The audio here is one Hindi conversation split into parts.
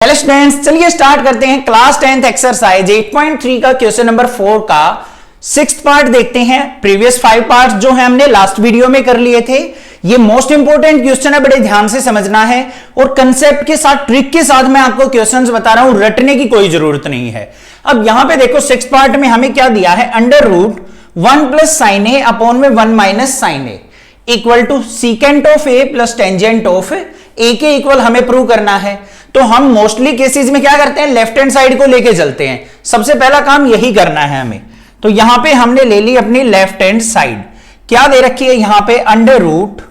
हेलो स्टूडेंट्स, चलिए स्टार्ट करते हैं क्लास 10th एक्सरसाइज 8.3 का क्वेश्चन नंबर 4 का 6th पार्ट देखते हैं। प्रीवियस 5 पार्ट जो है हमने लास्ट वीडियो में कर लिए थे। ये मोस्ट इंपोर्टेंट क्वेश्चन है, बड़े ध्यान से समझना है और कंसेप्ट के साथ, ट्रिक के साथ मैं आपको क्वेश्चंस बता रहा हूं, रटने की कोई जरूरत नहीं है। अब यहां पे देखो 6th पार्ट में हमें क्या दिया है, under root 1 plus sine A upon में 1 minus sine A equal to secant of A plus tangent of A के इक्वल हमें प्रूव करना है। तो हम मोस्टली केसेस में क्या करते हैं, लेफ्ट हैंड साइड को लेके चलते हैं। सबसे पहला काम यही करना है हमें। तो यहां पे हमने ले ली अपनी लेफ्ट हैंड साइड, क्या दे रखी है यहां पे, अंडर रूट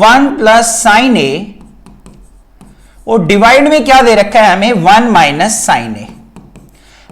1 प्लस साइन ए और डिवाइड में क्या दे रखा है हमें, 1 माइनस साइन ए।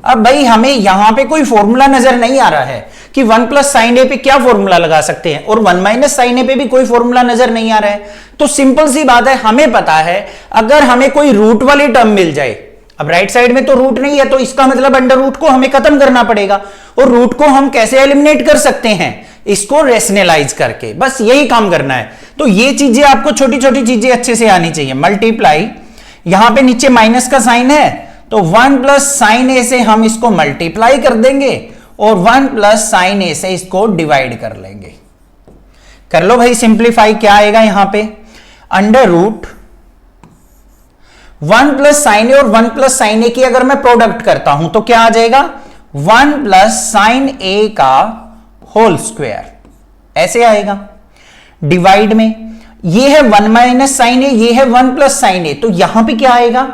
अब भाई हमें यहां पे कोई फॉर्मूला नजर नहीं आ रहा है कि 1 प्लस साइन ए पे क्या फॉर्मूला लगा सकते हैं, और 1 माइनस साइन ए पे भी कोई फॉर्मूला नजर नहीं आ रहा है। तो सिंपल सी बात है, हमें पता है अगर हमें कोई रूट वाली टर्म मिल जाए, अब राइट साइड में तो रूट नहीं है तो इसका मतलब अंडर रूट को हमें खत्म करना पड़ेगा। और रूट को हम कैसे एलिमिनेट कर सकते हैं, इसको रेशनलाइज करके, बस यही काम करना है। तो ये चीजें आपको, छोटी छोटी चीजें अच्छे से आनी चाहिए। मल्टीप्लाई, यहां पे नीचे माइनस का साइन है तो 1 प्लस साइन ए से हम इसको मल्टीप्लाई कर देंगे और 1 प्लस साइन ए से इसको डिवाइड कर लेंगे। कर लो भाई सिंप्लीफाई, क्या आएगा यहां पे, अंडर रूट 1 प्लस साइन ए और 1 प्लस साइन ए की अगर मैं प्रोडक्ट करता हूं तो क्या आ जाएगा, 1 प्लस साइन ए का होल स्क्वायर, ऐसे आएगा। डिवाइड में ये है 1 माइनस साइन ए, ये है 1 प्लस साइन ए, तो यहां पे क्या आएगा,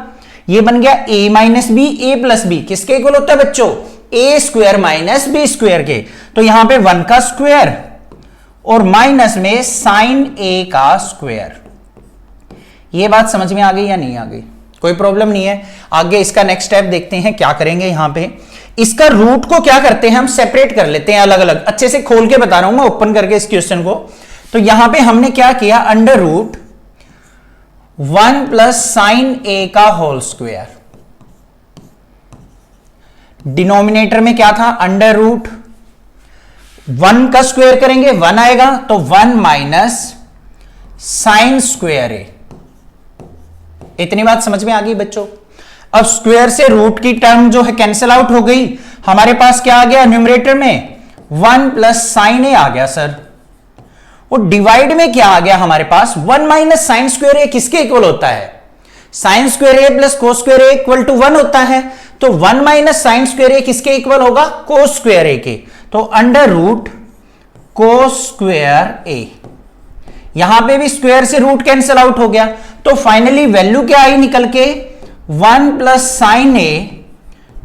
ये बन गया a minus b, a plus b किसके इक्वल होता है बच्चों, a square minus b square के। तो यहां पे 1 का स्क्वायर और माइनस में साइन ए का स्क्वायर। ये बात समझ में आ गई या नहीं आ गई, कोई प्रॉब्लम नहीं है। आगे इसका नेक्स्ट स्टेप देखते हैं, क्या करेंगे यहां पे, इसका रूट को क्या करते हैं हम सेपरेट कर लेते हैं अलग अलग। अच्छे से खोल के बता रहा हूं मैं, ओपन करके इस क्वेश्चन को। तो यहां पे हमने क्या किया, अंडर रूट 1 प्लस साइन ए का होल स्क्वायर, डिनोमिनेटर में क्या था, अंडर रूट 1 का स्क्वायर करेंगे 1 आएगा, तो 1 माइनस साइन स्क्वायर ए। इतनी बात समझ में आ गई बच्चों। अब स्क्वायर से रूट की टर्म जो है कैंसिल आउट हो गई, हमारे पास क्या आ गया न्यूमरेटर में, 1 प्लस साइन ए आ गया सर। और डिवाइड में क्या आ गया हमारे पास, 1 माइनस साइन स्क्वायर ए किसके इक्वल होता है, sine square A plus cos square A equal to 1 होता है। तो 1 माइनस साइन स्क्वायर ए किसके इक्वल होगा, कोस स्क्वायर ए के। तो अंडर रूट कोस स्क्वायर ए, यहां पे भी स्क्वायर से रूट कैंसिल आउट हो गया। तो फाइनली वैल्यू क्या आई निकल के, 1 plus sine A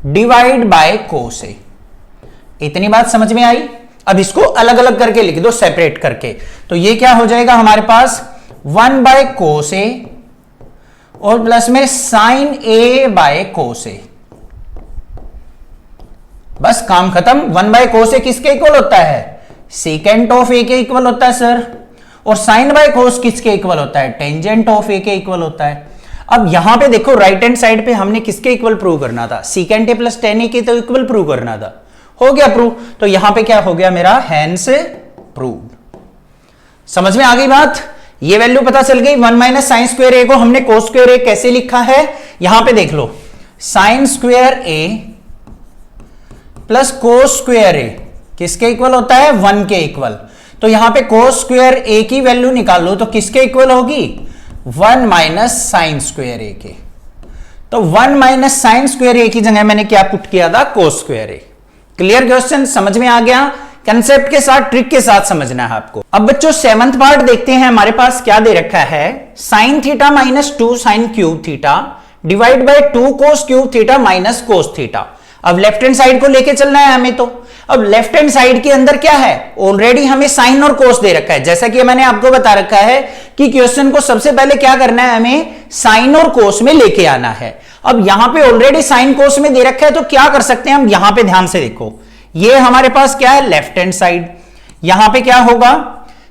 divide by cos A. इतनी बात समझ में आई। अब इसको अलग अलग करके लिख दो, सेपरेट करके। तो ये क्या हो जाएगा हमारे पास, 1 बाय कोस ए और प्लस में साइन ए बाय कोस ए। बस काम खत्म। 1 बाय कोस ए किसके इक्वल होता है, सीकेंट ऑफ ए के इक्वल होता है सर। और साइन बाय कोस किसके इक्वल होता है, टेंजेंट ऑफ ए के इक्वल होता है। अब यहां पे देखो राइट हैंड साइड पे हमने किसके इक्वल प्रूव करना था, सीकेंट ए प्लस टेन ए के तो इक्वल प्रूव करना था, हो गया प्रूव। तो यहां पे क्या हो गया मेरा, हैंस प्रूव्ड। समझ में आ गई बात। ये वैल्यू पता चल गई। 1 माइनस साइन स्क्वायर ए को हमने कोस स्क्वायर ए कैसे लिखा है, यहां पे देख लो, साइन स्क्वायर ए प्लस कोस स्क्वायर ए किसके इक्वल होता है, 1 के इक्वल। तो यहां पे कोस स्क्वायर ए की वैल्यू निकाल लो तो किसके इक्वल होगी, 1 माइनस साइन स्क्वायर ए के। तो 1 माइनस साइन स्क्वायर ए की जगह मैंने क्या पुट किया था, कोस स्क्वायर ए। क्लियर क्वेश्चन, समझ में आ गया। कंसेप्ट के साथ, ट्रिक के साथ समझना है आपको। अब बच्चों 7th पार्ट देखते हैं। हमारे पास क्या दे रखा है, sine theta minus 2 sine cube theta divide by 2 cos cube theta minus cos theta. अब लेफ्ट हैंड साइड को लेके चलना है हमें। तो अब लेफ्ट हैंड साइड के अंदर क्या है, ऑलरेडी हमें साइन और कोस दे रखा है। जैसा कि मैंने आपको बता रखा है कि क्वेश्चन को सबसे पहले क्या करना है, हमें साइन और कोस में लेके आना है। अब यहां पे ऑलरेडी साइन कोस में दे रखा है, तो क्या कर सकते हैं हम, यहां पे ध्यान से देखो, ये हमारे पास क्या है, लेफ्ट हैंड साइड। यहां पे क्या होगा,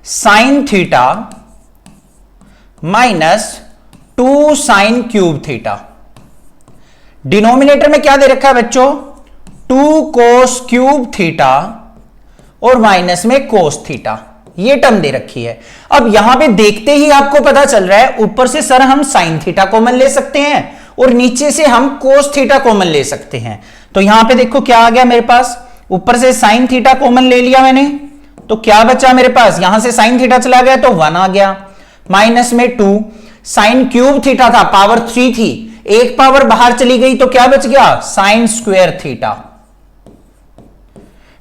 sine theta minus 2 sine cube theta. Denominator में क्या दे रखा है बच्चों, 2 कोस क्यूब थीटा और माइनस में कोस थीटा। ये टर्म दे रखी है। अब यहां पे देखते ही आपको पता चल रहा है, ऊपर से सर हम साइन थीटा कॉमन ले सकते हैं और नीचे से हम कोस थीटा कॉमन ले सकते हैं। तो यहां पे देखो क्या आ गया मेरे पास, ऊपर से साइन थीटा कॉमन ले लिया मैंने, तो क्या बचा मेरे पास, यहां से साइन थीटा चला गया तो 1 आ गया, माइनस में 2, साइन क्यूब थीटा था, पावर 3 थी, एक पावर बाहर चली गई तो क्या बच गया, साइन स्क्वायर थीटा।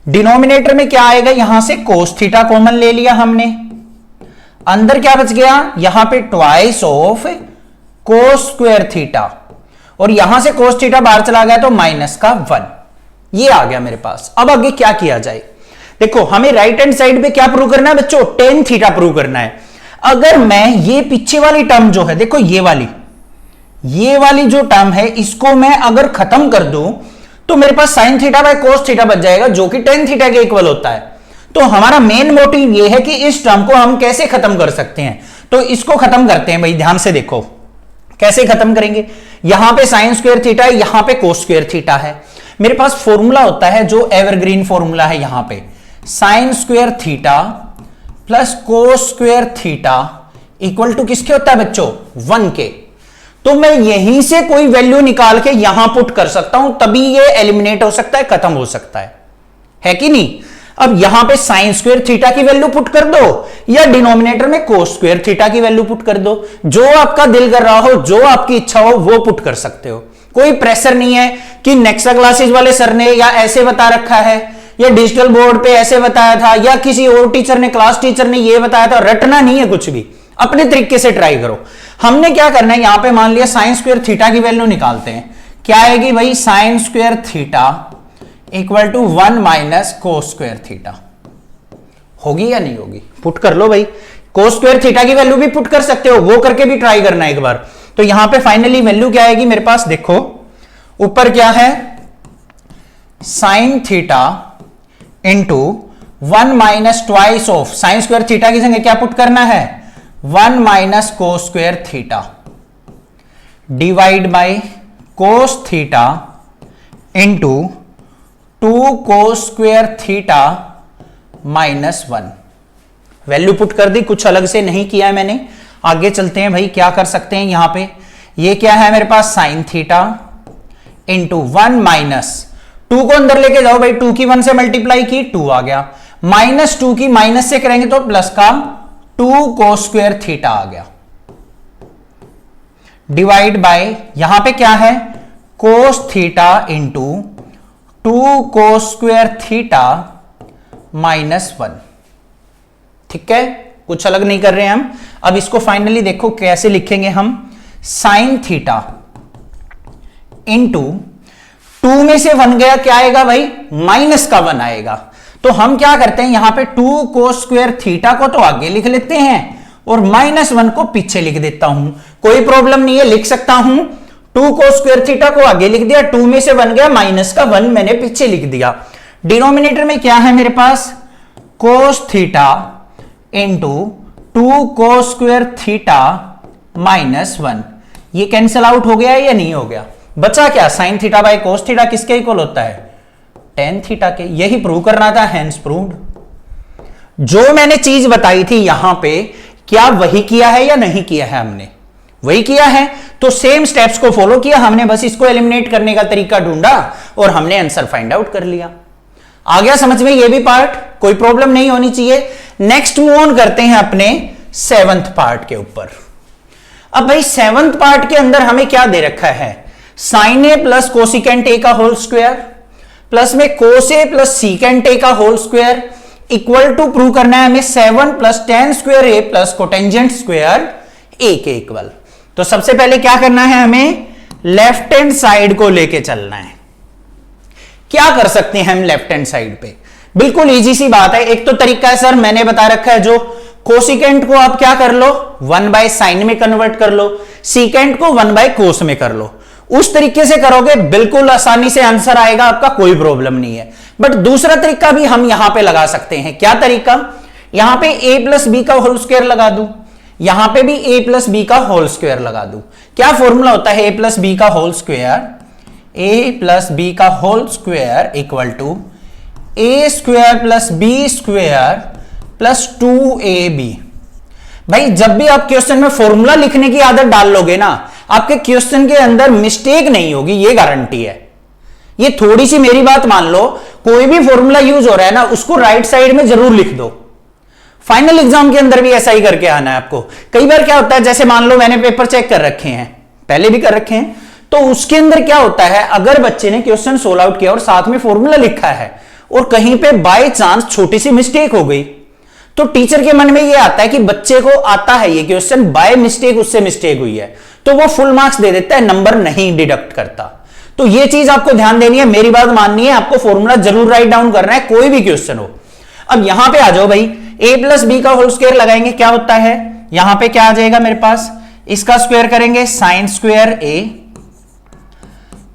डिनोमिनेटर में क्या आएगा, यहां से कोस थीटा कॉमन ले लिया हमने, अंदर क्या बच गया, यहां पे twice of cos square theta, और यहां से कोस थीटा बाहर चला गया तो माइनस का 1, ये आ गया मेरे पास। अब आगे क्या किया जाए, देखो हमें राइट हैंड साइड पे क्या प्रूव करना है बच्चों, टेन थीटा प्रूव करना है। अगर मैं ये पीछे वाली टर्म जो है, देखो ये वाली जो टर्म है, इसको मैं अगर खत्म कर दूं तो मेरे पास sine theta by cos theta बच जाएगा, जो कि टेन थीटा के इक्वल होता है। तो हमारा मेन मोटिव ये है कि इस टर्म को हम कैसे खत्म कर सकते हैं, तो इसको खत्म करते हैं भाई, ध्यान से देखो कैसे खत्म करेंगे। यहां पे साइन स्क्वायर थीटा है, यहां पे कोस स्क्वायर थीटा है, मेरे पास फॉर्मूला होता है जो एवरग्रीन फॉर्मूला है, यहां पे sine square theta plus cos square theta equal to किसके होता है बच्चों, 1 के। तो मैं यहीं से कोई वैल्यू निकाल के यहां पुट कर सकता हूं, तभी ये एलिमिनेट हो सकता है, खत्म हो सकता है कि नहीं। अब यहां पे साइन स्क्वायर थीटा की वैल्यू पुट कर दो, या डिनोमिनेटर में कोस स्क्वायर थीटा की वैल्यू पुट कर दो, जो आपका दिल कर रहा हो, जो आपकी इच्छा हो वो पुट कर सकते हो। कोई प्रेशर नहीं है कि नेक्सा क्लासेस वाले सर ने या ऐसे बता रखा है, या डिजिटल बोर्ड पे ऐसे बताया था, या किसी और टीचर ने, क्लास टीचर ने ये बताया था, रटना नहीं है कुछ भी, अपने तरीके से ट्राई करो। हमने क्या करना है, यहां पे मान लिया साइन स्क्वायर थीटा की वैल्यू निकालते हैं, क्या आएगी भाई, sine square theta equal to 1 minus cos square theta. होगी या नहीं होगी, पुट कर लो भाई, कोस स्क्वायर थीटा की वैल्यू भी पुट कर सकते हो, वो करके भी ट्राई करना एक बार। तो यहां पे फाइनली वैल्यू क्या आएगी मेरे पास, देखो ऊपर क्या है, sine theta into 1 minus twice of sine square theta की जगह क्या पुट करना है, 1 minus cos square theta divide by cos theta into 2 cos square theta minus 1। Value put कर दी, कुछ अलग से नहीं किया है मैंने। आगे चलते हैं भाई, क्या कर सकते हैं यहां पे, ये क्या है मेरे पास, साइन थीटा इंटू 1 माइनस 2 को अंदर लेके जाओ भाई, 2 की 1 से मल्टीप्लाई की 2 आ गया, माइनस 2 की माइनस से करेंगे तो प्लस का 2 कोस स्क्वायर थीटा आ गया, डिवाइड बाय यहां पे क्या है, कोस theta into 2 cos square theta minus 1। ठीक है, कुछ अलग नहीं कर रहे हैं हम। अब इसको फाइनली देखो कैसे लिखेंगे हम, साइन थीटा इंटू 2 में से 1 गया, क्या आएगा भाई, माइनस का 1 आएगा। तो हम क्या करते हैं, यहां पे 2 कोस स्क्वायर थीटा को तो आगे लिख लेते हैं और माइनस 1 को पीछे लिख देता हूं, कोई प्रॉब्लम नहीं है, लिख सकता हूं। 2 कोस स्क्वायर थीटा को आगे लिख दिया, 2 में से 1 गया, माइनस का 1 मैंने पीछे लिख दिया। डिनोमिनेटर में क्या है मेरे पास, cos theta into 2 cos square theta minus 1। ये कैंसिल आउट हो गया या नहीं हो गया, बचा क्या, sign theta by cos theta किसके इक्वल होता है, टेन थीटा के। यही प्रूव करना था, हेंस प्रूव्ड। जो मैंने चीज बताई थी यहां पे, क्या वही किया है या नहीं किया है, हमने वही किया है। तो सेम स्टेप्स को फॉलो किया हमने, बस इसको एलिमिनेट करने का तरीका ढूंढा और हमने आंसर फाइंड आउट कर लिया। आ गया समझ में ये भी पार्ट, कोई प्रॉब्लम नहीं होनी चाहिए। नेक्स्ट मूव ऑन करते हैं अपने 7th पार्ट के ऊपर। अब भाई 7th पार्ट के अंदर हमें क्या दे रखा है, sine a plus cosecant a का होल स्क्वायर प्लस में कोस ए प्लस सीकेंट ए का whole square equal to prove करना है हमें 7 plus ten square A plus cotangent square a के इक्वल। तो सबसे पहले क्या करना है, हमें लेफ्ट हैंड साइड को लेके चलना है। क्या कर सकते हैं हम लेफ्ट हैंड साइड पे, बिल्कुल इजी सी बात है। एक तो तरीका है सर, मैंने बता रखा है, जो कोसिकेंट को आप क्या कर लो, 1 बाय साइन में कन्वर्ट कर लो, सीकेंट को 1 बाय कोस में कर लो। उस तरीके से करोगे बिल्कुल आसानी से आंसर आएगा आपका, कोई प्रॉब्लम नहीं है। बट दूसरा तरीका भी हम यहां पे लगा सकते हैं। क्या तरीका, यहां पे a प्लस बी का होल स्क्वायर लगा दूं, यहां पे भी a प्लस बी का होल स्क्वायर लगा दूं। क्या फॉर्मूला होता है a प्लस बी का whole square, a plus B का whole square equal to a square plus B square plus 2ab। भाई जब भी आप क्वेश्चन में फॉर्मूला लिखने की आदत डाल लोगे ना, आपके क्वेश्चन के अंदर मिस्टेक नहीं होगी, ये गारंटी है। ये थोड़ी सी मेरी बात मान लो, कोई भी फॉर्मूला यूज हो रहा है ना, उसको राइट साइड में जरूर लिख दो। फाइनल एग्जाम के अंदर भी ऐसा ही करके आना है आपको। कई बार क्या होता है, जैसे मान लो मैंने पेपर चेक कर रखे हैं, पहले भी कर रखे हैं, तो उसके अंदर क्या होता है, अगर बच्चे ने क्वेश्चन सोल्व आउट किया और साथ में फॉर्मूला लिखा है और कहीं पे बाय चांस छोटी सी मिस्टेक हो गई, तो टीचर के मन में यह आता है कि बच्चे को आता है ये क्वेश्चन, बाय मिस्टेक उससे मिस्टेक हुई है, तो वो फुल मार्क्स दे देता है, नंबर नहीं डिडक्ट करता। तो ये चीज आपको ध्यान देनी है, मेरी बात माननी है, आपको फॉर्मूला जरूर राइट डाउन करना है, कोई भी क्वेश्चन हो। अब यहां पे आ जाओ भाई, a प्लस बी का होल स्क्वायर लगाएंगे, क्या होता है, यहां पे क्या आ जाएगा मेरे पास, इसका स्क्वायर करेंगे साइन स्क्वायर a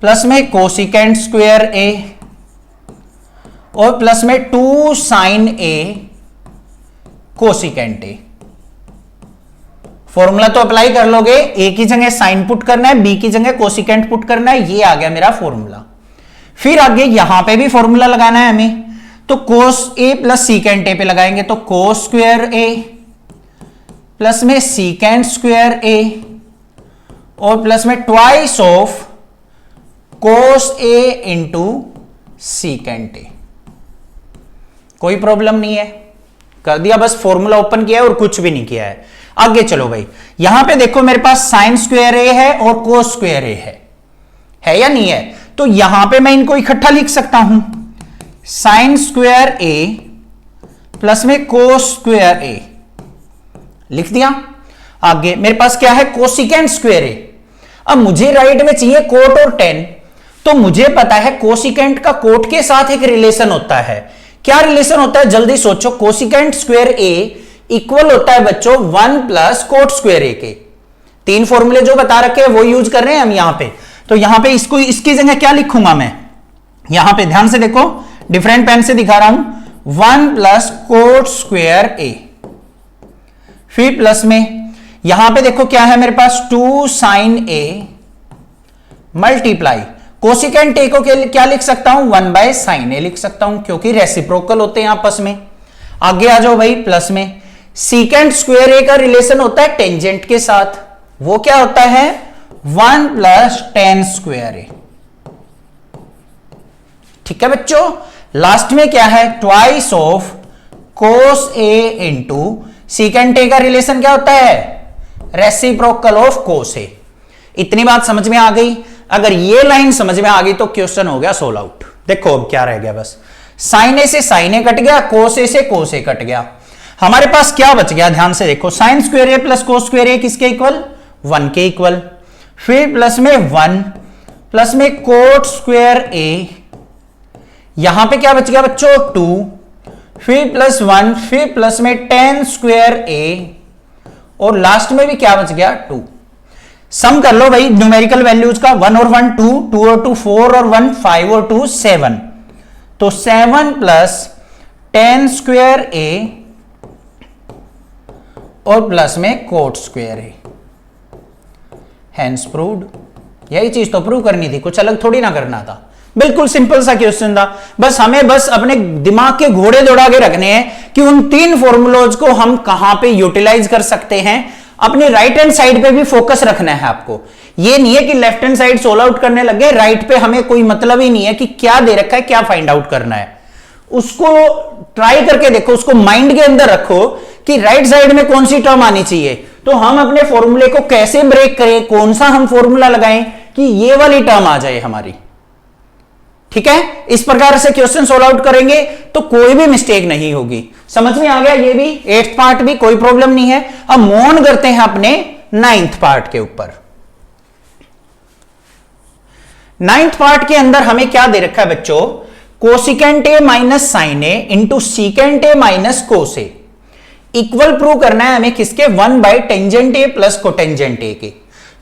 प्लस में कोसिकेंट स्क्वायर a और प्लस में 2 sine a cosecant a। Formula तो अप्लाई कर लोगे, a की जगह साइन पुट करना है, b की जगह कोसिकेंट पुट करना है, ये आ गया मेरा फॉर्मूला। फिर आगे यहां पे भी फॉर्मूला लगाना है हमें, तो कोस a प्लस सीकेंट a पे लगाएंगे, तो कोस स्क्वायर a प्लस में सीकेंट स्क्वायर a और प्लस में twice of cos a into secant a। कोई प्रॉब्लम नहीं है, कर दिया, बस फॉर्मूला ओपन किया है और कुछ भी नहीं किया है। आगे चलो भाई, यहां पे देखो मेरे पास साइन स्क्वायर a है और कोस स्क्वायर a है या नहीं है, तो यहां पे मैं इनको इकट्ठा लिख सकता हूं, साइन स्क्वायर a प्लस में कोस स्क्वायर a लिख दिया। आगे मेरे पास क्या है, कोसिकेंट स्क्वायर a। अब मुझे राइट में चाहिए कोट और टेन, तो मुझे पता है कोसिकेंट का कोट के साथ एक रिलेशन होता है। क्या रिलेशन होता है, जल्दी सोचो। कोसिकेंट स्क्वायर a इक्वल होता है बच्चों 1 प्लस कोट स्क्वायर a के। तीन फॉर्मूले जो बता रखे हैं वो यूज कर रहे हैं हम यहां पे। तो यहां पे इसको, इसकी जगह क्या लिखूंगा मैं, यहां पे ध्यान से देखो, डिफरेंट पेन से दिखा रहा हूं, 1 प्लस कोट स्क्वायर a, फिर प्लस में यहां पे देखो क्या है मेरे पास, 2 sine a multiply cosecant a को क्या लिख सकता हूं, 1 बाय साइन a लिख सकता हूं, क्योंकि रेसिप्रोकल होते हैं आपस में। आगे आ जाओ भाई, प्लस में सीकेंट स्क्वायर a का रिलेशन होता है टेंजेंट के साथ, वो क्या होता है, 1 प्लस टेन स्क्वायर a। ठीक है बच्चों, लास्ट में क्या है, twice of cos a into secant a का रिलेशन क्या होता है, रेसिप्रोकल ऑफ कोस a। इतनी बात समझ में आ गई। अगर ये लाइन समझ में आ गई तो क्वेश्चन हो गया सोल्व आउट। देखो अब क्या रह गया, बस साइन ए से साइन ए कट गया, कोस ए से कोस ए कट गया, हमारे पास क्या बच गया, ध्यान से देखो, साइन स्क्वायर ए प्लस कोस स्क्वायर ए किसके इक्वल, 1 के इक्वल, फिर प्लस में 1 प्लस में कोट स्क्वायर ए, यहां पे क्या बच गया बच्चों, 2, फिर प्लस 1, फिर प्लस में टेन स्क्वायर ए और लास्ट में भी क्या बच गया, 2। सम कर लो भाई न्यूमेरिकल वैल्यूज का, 1 और 1 2, 2 और 2 4 और 1 5 और 2 7, तो 7 प्लस टेन स्क्वायर ए और प्लस में कोट स्क्वायर ए, हैंस प्रूव्ड। यही चीज तो प्रूव करनी थी, कुछ अलग थोड़ी ना करना था, बिल्कुल सिंपल सा क्वेश्चन था। बस हमें अपने दिमाग के घोड़े दौड़ा के रखने हैं कि उन तीन फॉर्मूलोज को हम कहां पे यूटिलाइज कर सकते हैं। अपने राइट हैंड साइड पे भी फोकस रखना है आपको। ये नहीं है कि left hand side solve out करने लगे, राइट पे हमें कोई मतलब ही नहीं है कि क्या दे रखा है, क्या फाइंड आउट करना है। उसको ट्राई करके देखो, उसको माइंड के अंदर रखो कि राइट साइड में कौन सी टर्म आनी चाहिए, तो हम अपने फॉर्मूले को कैसे ब्रेक करें, कौन सा हम फॉर्मूला लगाएं कि ये वाली टर्म आ जाए हमारी। ठीक है, इस प्रकार से क्वेश्चन सोल्व आउट करेंगे तो कोई भी मिस्टेक नहीं होगी। समझ में आ गया, ये भी 8th पार्ट भी कोई प्रॉब्लम नहीं है। अब मूव ऑन करते हैं अपने 9th पार्ट के ऊपर। 9th पार्ट के अंदर हमें क्या दे रखा है बच्चों, cosecant A minus sine A into secant A minus cos A equal prove करना है हमें किसके, 1 by tangent A plus cotangent A के।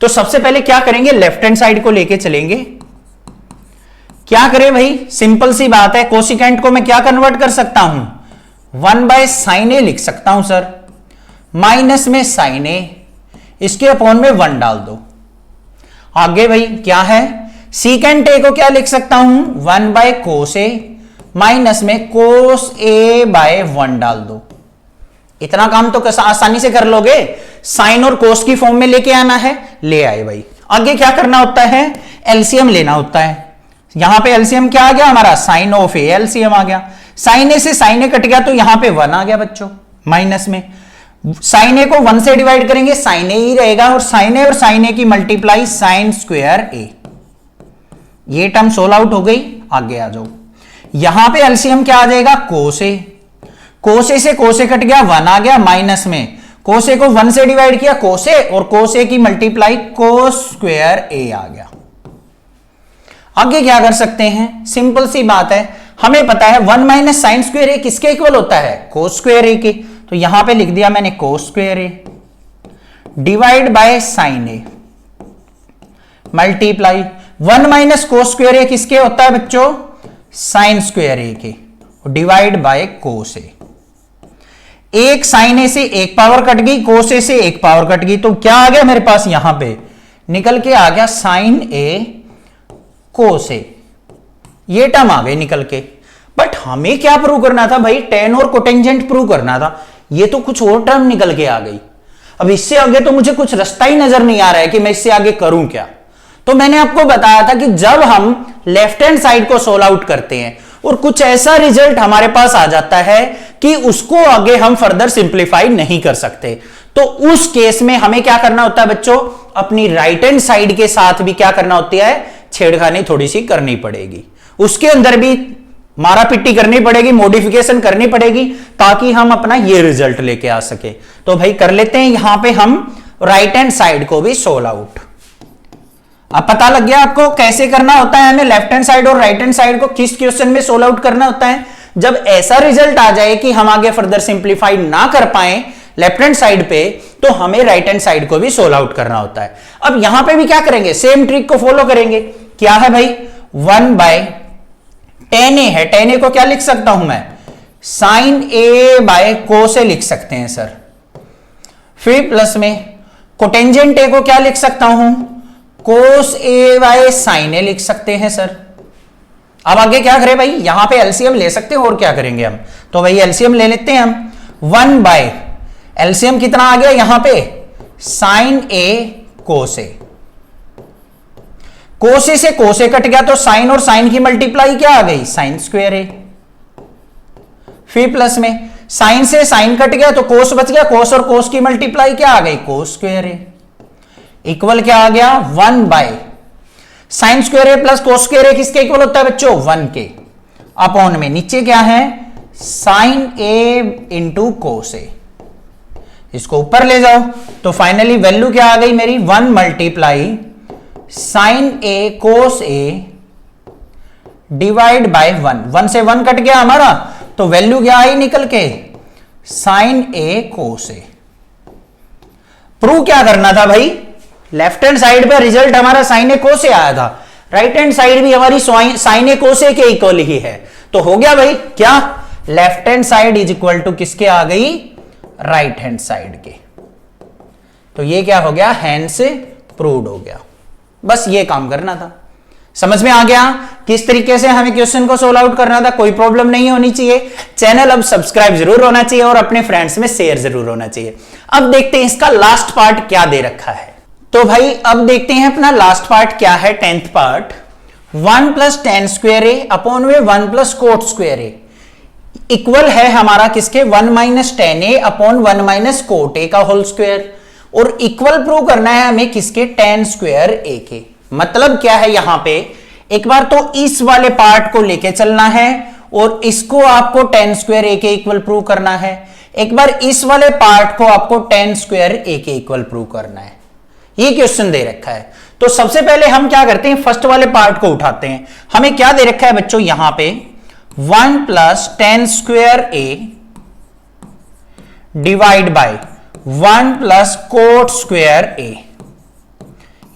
तो सबसे पहले क्या करेंगे, लेफ्ट हैंड साइड को लेके चलेंगे। क्या करें भाई, सिंपल सी बात है, कोसिकेंट को मैं क्या कन्वर्ट कर सकता हूं, 1 बाय साइन ए लिख सकता हूं सर, माइनस में साइन ए, इसके अपॉन में 1 डाल दो। आगे भाई क्या है, सीकेंट ए को क्या लिख सकता हूं, 1 बाय कोस ए, माइनस में कोस ए बाय 1 डाल दो। इतना काम तो आसानी से कर लोगे, साइन और कोस की फॉर्म में लेके आना है, ले आए भाई। आगे क्या करना होता है, एलसीएम लेना होता है। यहां पे एलसीएम क्या आ गया हमारा, साइन ऑफ ए एलसीएम आ गया। साइन ए से साइन ए कट गया तो यहां पे 1 आ गया बच्चों माइनस में। साइन ए को 1 से डिवाइड करेंगे साइन ए ही रहेगा, और साइन ए की मल्टीप्लाई साइन स्क्वायर ए। ये टर्म सोल्व आउट हो गई। आगे आ जाओ, यहां पे एलसीएम क्या आ जाएगा, कोस ए। कोस ए से कोस ए कट गया, 1 आ गया माइनस में। कोस ए को 1 से डिवाइड किया कोस ए, और कोस ए की मल्टीप्लाई कोस स्क्वायर ए आ गया। आगे क्या कर सकते हैं, सिंपल सी बात है, हमें पता है 1 माइनस साइन स्क्वायर ए किसके इक्वल होता है, कोस स्क्वायर ए के। तो यहां पे लिख दिया मैंने cos square A divide by sine A multiply 1 minus cos square ए किसके होता है बच्चों, साइन स्क्वायर ए के, डिवाइड बाय कोस ए। एक साइन ए से एक पावर कट गई, कोस ए से एक पावर कट गई, तो क्या आ गया मेरे पास, यहां पे निकल के आ गया साइन ए कोस ए। ये टर्म आ गए निकल के। बट हमें क्या प्रूव करना था भाई, टेन और कोटेंजेंट प्रूव करना था। ये तो कुछ और टर्म निकल के आ गई। अब इससे आगे तो मुझे कुछ रास्ता ही नजर नहीं आ रहा है कि मैं इससे आगे करूं क्या। तो मैंने आपको बताया था कि जब हम लेफ्ट हैंड साइड को सोल्व आउट करते हैं और कुछ ऐसा रिजल्ट हमारे पास आ जाता है कि उसको आगे हम फर्दर सिंप्लीफाई नहीं कर सकते, तो उस केस में हमें क्या करना होता है बच्चों, अपनी राइट हैंड साइड के साथ भी क्या करना होती है, छेड़खानी थोड़ी सी करनी पड़ेगी। उसके अंदर भी मारा पिट्टी करनी पड़ेगी, मॉडिफिकेशन करनी पड़ेगी, ताकि हम अपना ये रिजल्ट लेके आ सके। तो भाई कर लेते हैं यहां पे हम राइट हैंड साइड को भी सोल्व आउट। अब पता लग गया आपको कैसे करना होता है, हमें लेफ्ट हैंड साइड और राइट हैंड साइड को किस क्वेश्चन में सोल्व आउट करना होता है। जब ऐसा रिजल्ट आ जाए कि हम आगे फर्दर सिंप्लीफाई ना कर पाए लेफ्ट हैंड साइड पे, तो हमें राइट हैंड साइड को भी सोल्व आउट करना होता है। अब यहां पे भी क्या करेंगे, सेम ट्रिक को फॉलो करेंगे। क्या है भाई, 1 बाय टेन ए है, टेन ए को क्या लिख सकता हूं मैं, साइन ए बाय कोस ए लिख सकते हैं सर। फिर प्लस में कोटेंजेंट ए को क्या लिख सकता हूं, कोस ए बाय साइन ए लिख सकते हैं सर। अब आगे क्या करें भाई, यहां पे एलसीएम ले सकते हैं, और क्या करेंगे हम, तो भाई एलसीएम ले लेते हैं हम। 1 बाय एलसीएम कितना आ गया यहां पे, sign A cos A. Cos ए से कोस ए कट गया तो साइन और साइन की मल्टीप्लाई क्या आ गई, साइन स्क्वायर ए। फिर प्लस में साइन से साइन कट गया तो कोस बच गया, कोस और कोस की मल्टीप्लाई क्या आ गई, कोस स्क्वायर ए। इक्वल क्या आ गया, 1 by sine square A plus cos square ए किसके इक्वल होता है बच्चों, 1 के। अपॉन में नीचे क्या है, साइन ए इंटू कोस ए। इसको ऊपर ले जाओ तो फाइनली वैल्यू क्या आ गई मेरी, 1 multiply sine A cos A divide by 1। 1 से 1 कट गया हमारा, तो वैल्यू क्या आई निकल के, sign A cos A. Prove क्या करना था भाई, लेफ्ट हैंड साइड पे रिजल्ट हमारा साइन ए कोस ए आया था, राइट हैंड साइड भी हमारी साइन ए कोस ए के इक्वल ही है। तो हो गया भाई क्या, left hand side is equal to किसके आ गई, राइट हैंड साइड के। तो ये क्या हो गया, हैंस प्रूव्ड हो गया। बस ये काम करना था। समझ में आ गया किस तरीके से हमें क्वेश्चन को सोल्व आउट करना था। कोई प्रॉब्लम नहीं होनी चाहिए। चैनल अब सब्सक्राइब जरूर होना चाहिए और अपने फ्रेंड्स में शेयर जरूर होना चाहिए। अब देखते हैं इसका लास्ट पार्ट क्या दे रखा है। तो भाई अब देखते हैं अपना लास्ट पार्ट क्या है, 10th part. 1 plus ten square A upon में 1 प्लस कोट स्क्वायर ए इक्वल है हमारा किसके, 1 minus tan A upon 1 minus cot A का होल स्क्वायर। और इक्वल प्रूव करना है हमें किसके, टेन स्क्वायर ए के। मतलब क्या है यहां पे, एक बार तो इस वाले पार्ट को लेके चलना है और इसको आपको टेन स्क्वायर ए के इक्वल प्रूव करना है। एक बार इस वाले पार्ट को आपको टेन स्क्वायर ए के इक्वल प्रूव करना है। ये क्वेश्चन दे रखा है। तो सबसे पहले हम क्या करते हैं, फर्स्ट वाले पार्ट को उठाते हैं। हमें क्या दे रखा है बच्चों, यहां पे 1 plus ten square A divide by 1 plus cot square A,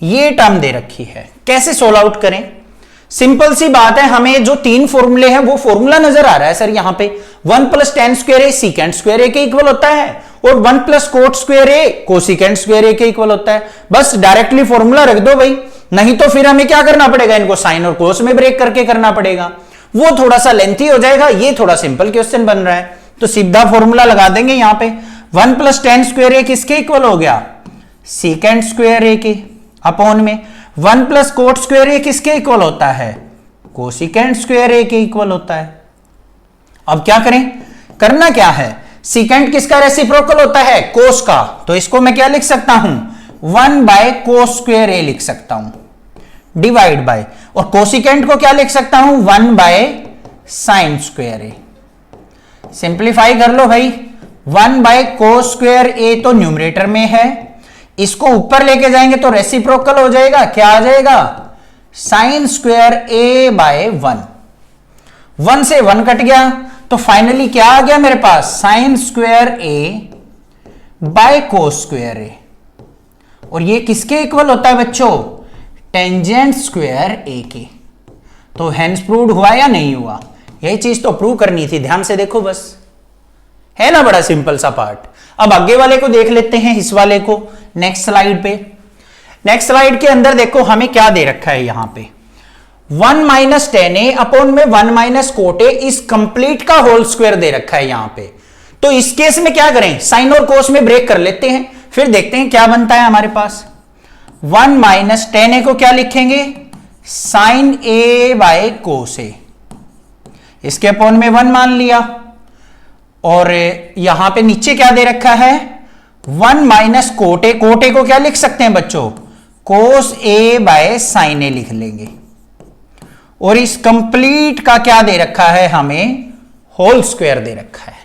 ये टर्म दे रखी है। कैसे सोल्व आउट करें, सिंपल सी बात है, हमें जो 3 फॉर्मूले हैं वो फॉर्मूला नजर आ रहा है सर। यहां पे 1 plus ten square A secant square a के इक्वल होता है और 1 plus cot square A cosecant square a के इक्वल होता है। बस डायरेक्टली फॉर्मूला रख दो भाई, नहीं तो फिर हमें क्या करना पड़ेगा, इनको साइन और कोस में ब्रेक करके करना पड़ेगा, वो थोड़ा सा लेंथी हो जाएगा। ये थोड़ा सिंपल क्वेश्चन बन रहा है तो सीधा फॉर्मूला लगा देंगे यहां पे। 1 प्लस टेन स्क्वायर ए किसके इक्वल हो गया, सीकेंड स्क्वायर ए के। अपॉन में 1 प्लस कोट स्क्वायर ए किसके इक्वल होता है, कोसिकेंट स्क्वायर ए के इक्वल होता है। अब क्या करें, करना क्या है, सीकेंट किसका रेसिप्रोकल होता है, कोस का, तो इसको मैं क्या लिख सकता हूं, 1 बाय कोस स्क्वायर ए लिख सकता हूं, डिवाइड बाय, और कोसिकेंट को क्या लिख सकता हूं, 1 by sine square A. Simplify कर लो भाई, 1 बाय कोस स्क्वायर ए तो न्यूमरेटर में है, इसको ऊपर लेके जाएंगे तो रेसिप्रोकल हो जाएगा, क्या आ जाएगा, साइन स्क्वायर ए बाय 1 से 1 कट गया, तो फाइनली क्या आ गया मेरे पास, sine square A by cos square A, और ये किसके इक्वल होता है बच्चों, टेंजेंट स्क्वायर ए के। तो हेंस प्रूव्ड हुआ या नहीं हुआ, यही चीज तो प्रूव करनी थी, ध्यान से देखो बस, है ना, बड़ा सिंपल सा पार्ट। अब आगे वाले को देख लेते हैं, इस वाले को, नेक्स्ट स्लाइड पे। नेक्स्ट स्लाइड के अंदर देखो हमें क्या दे रखा है, यहां पे 1 माइनस टेन ए अपॉन में 1 माइनस कोट ए इस कंप्लीट का होल स्क्वायर दे रखा है यहां पे। तो इस केस में क्या करें, साइन और कोस में ब्रेक कर लेते हैं, फिर देखते हैं क्या बनता है हमारे पास। 1 माइनस टेन ए को क्या लिखेंगे, साइन ए बाय कोस ए, इसके अपॉन में 1 मान लिया, और यहां पे नीचे क्या दे रखा है, 1 माइनस कोट ए को क्या लिख सकते हैं बच्चों, कोस ए बाय साइन ए लिख लेंगे, और इस कंप्लीट का क्या दे रखा है हमें, होल स्क्वायर दे रखा है,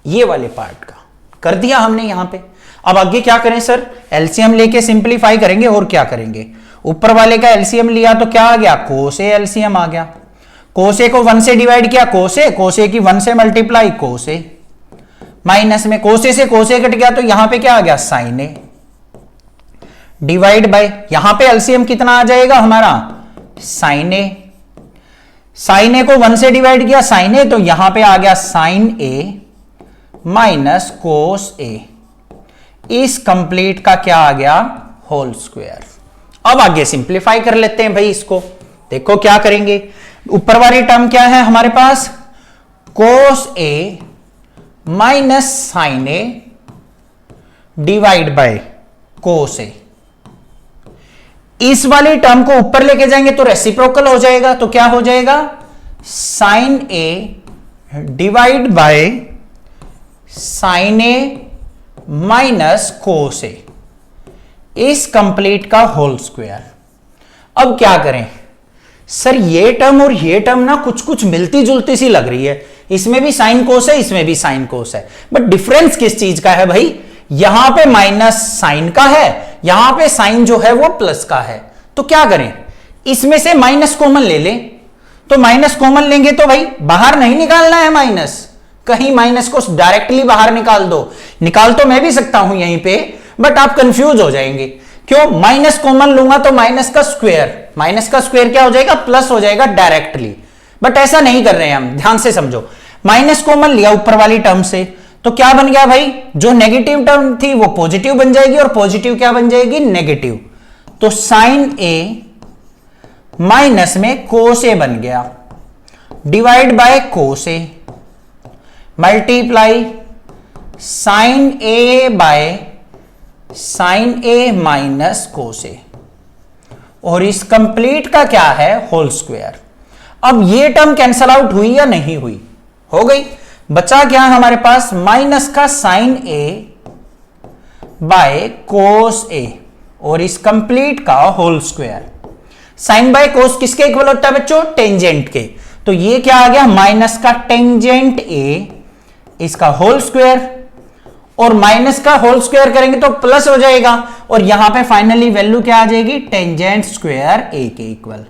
ये वाले पार्ट का कर दिया हमने यहां पे। अब आगे क्या करें सर, एलसीएम लेके सिंपलीफाई करेंगे, और क्या करेंगे, ऊपर वाले का एलसीएम लिया तो क्या आ गया, कोस ए एलसीएम आ गया, कोस ए को 1 से डिवाइड किया, कोस ए की 1 से मल्टीप्लाई कोस ए, माइनस में कोस ए से कोस ए कट गया, तो यहां पे क्या आ गया, साइन ए, डिवाइड बाय, यहां पे एलसीएम कितना आ जाएगा हमारा, साइन ए, साइन ए को 1 से डिवाइड किया साइन ए, तो यहां पे आ गया sign A minus cos A, इस कंप्लीट का क्या आ गया, होल स्क्वायर। अब आगे सिंप्लीफाई कर लेते हैं भाई इसको, देखो क्या करेंगे, ऊपर वाली टर्म क्या है हमारे पास, cos A minus sine A divide by cos A, इस वाली टर्म को ऊपर लेके जाएंगे तो रेसिप्रोकल हो जाएगा, तो क्या हो जाएगा, sine A divide by sine A minus cos A, इस कंप्लीट का होल स्क्वायर। अब क्या करें सर, ये टर्म और ये टर्म ना कुछ कुछ मिलती जुलती सी लग रही है, इसमें भी साइन कोस है, इसमें भी साइन कोस है, बट डिफरेंस किस चीज का है भाई, यहां पे माइनस साइन का है, यहां पे साइन जो है वो प्लस का है। तो क्या करें, इसमें से माइनस कॉमन ले ले, तो माइनस कॉमन लेंगे तो भाई बाहर नहीं निकालना है माइनस, कहीं माइनस को डायरेक्टली बाहर निकाल दो, निकाल तो मैं भी सकता हूं यहीं पे, बट आप कंफ्यूज हो जाएंगे, क्यों, माइनस कॉमन लूंगा तो माइनस का स्क्वायर क्या हो जाएगा, प्लस हो जाएगा डायरेक्टली, बट ऐसा नहीं कर रहे हैं हम, ध्यान से समझो, माइनस कॉमन लिया ऊपर वाली टर्म से, तो क्या बन गया भाई, जो नेगेटिव टर्म थी वो पॉजिटिव बन जाएगी, और पॉजिटिव क्या बन जाएगी, नेगेटिव, तो साइन ए माइनस में कोस ए बन गया, divide by cos A, multiply sine A by sine A minus cos A, और इस कंप्लीट का क्या है, होल स्क्वायर। अब ये टर्म कैंसल आउट हुई या नहीं हुई, हो गई, बचा क्या हमारे पास, माइनस का sine A by cos A, और इस कंप्लीट का whole square. Sine by cos किसके इक्वल होता है बच्चों, टेंजेंट के, तो ये क्या आ गया, माइनस का टेंजेंट ए, इसका होल स्क्वायर, और माइनस का होल स्क्वायर करेंगे तो प्लस हो जाएगा, और यहां पे फाइनली वैल्यू क्या आ जाएगी, टेंजेंट स्क्वायर ए के इक्वल,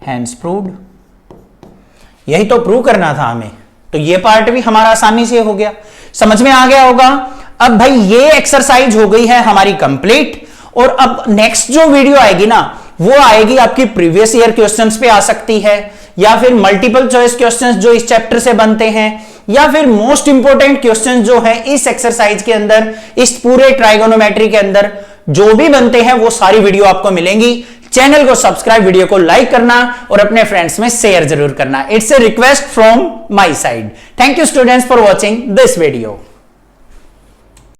हेंस प्रूव्ड। यही तो प्रूव करना था हमें, तो ये पार्ट भी हमारा आसानी से हो गया, समझ में आ गया होगा। अब भाई ये एक्सरसाइज हो गई है हमारी कंप्लीट, और अब नेक्स्ट जो वीडियो आएगी ना, वो आएगी आपकी प्रीवियस ईयर क्वेश्चंस पे आ सकती है, या फिर मल्टीपल चॉइस क्वेश्चंस जो इस चैप्टर से बनते हैं, या फिर मोस्ट इंपोर्टेंट क्वेश्चंस जो है इस एक्सरसाइज के अंदर, इस पूरे ट्राइगोनोमेट्री के अंदर जो भी बनते हैं, वो सारी वीडियो आपको मिलेंगी। चैनल को सब्सक्राइब, वीडियो को लाइक करना और अपने फ्रेंड्स में शेयर जरूर करना। It's a request from my side. Thank you students for watching this video.